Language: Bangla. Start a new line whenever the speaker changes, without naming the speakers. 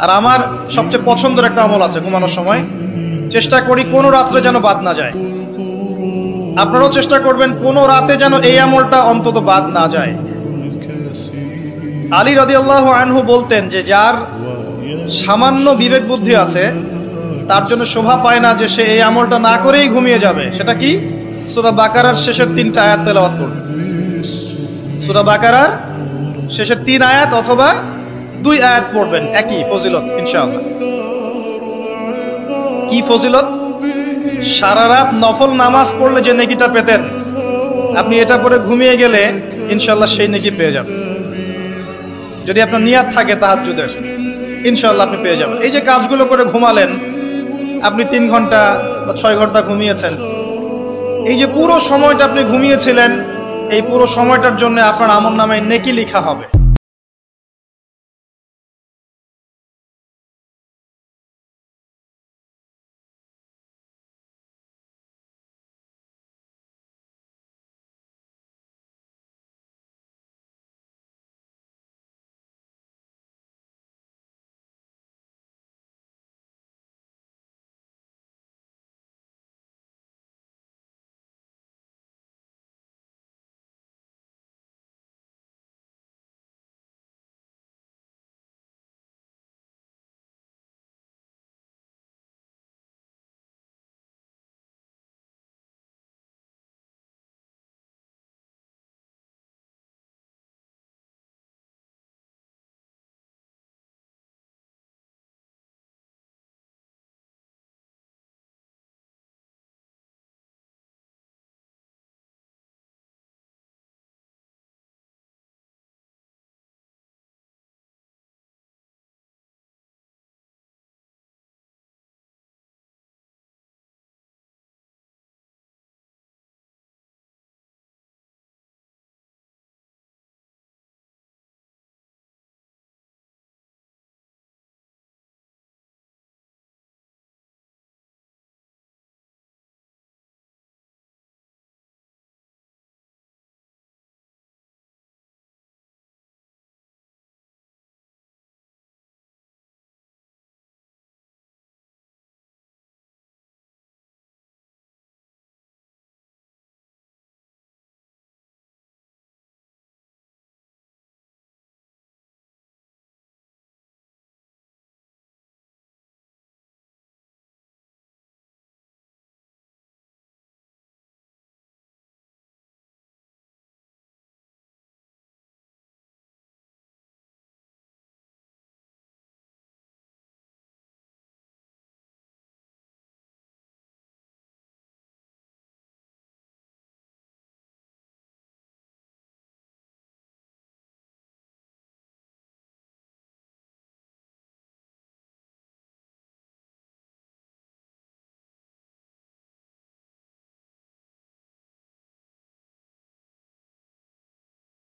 আর আমার সবচেয়ে পছন্দের একটা আমল আছে, ঘুমানোর সময় চেষ্টা করি কোনো রাত্রে যেন বাদ না যায়। আপনারাও চেষ্টা করবেন কোনো রাতে যেন এই আমলটা অন্তত বাদ না যায়। আলী রাদিয়াল্লাহু আনহু বলতেন যে যার সামান্য বিবেক বুদ্ধি আছে তার জন্য শোভা পায় না যে সে এই আমলটা না করেই ঘুমিয়ে যাবে। সেটা কি? সূরা বাকারার শেষের 3টা আয়াত তেলাওয়াত করুন। সূরা বাকারার শেষের 3 আয়াত অথবা 2 আয়াত পড়বেন, একই ফজিলত ইনশাআল্লাহ। কি ফজিলত? সারা রাত নফল নামাজ পড়লে যে নেকিটা পেতেন, আপনি এটা পড়ে ঘুমিয়ে গেলে ইনশাআল্লাহ সেই নেকি পেয়ে যাবেন। যদি আপনার নিয়াত থাকে তাহাজ্জুদের, ইনশাআল্লাহ আপনি পেয়ে যাবেন। এই যে কাজগুলো করে ঘুমালেন, আপনি 3 ঘন্টা বা 6 ঘন্টা ঘুমিয়েছেন, এই যে পুরো সময়টা আপনি ঘুমিয়েছিলেন, এই পুরো সময়টার জন্য আপনার আমলনামায় নেকি লেখা হবে।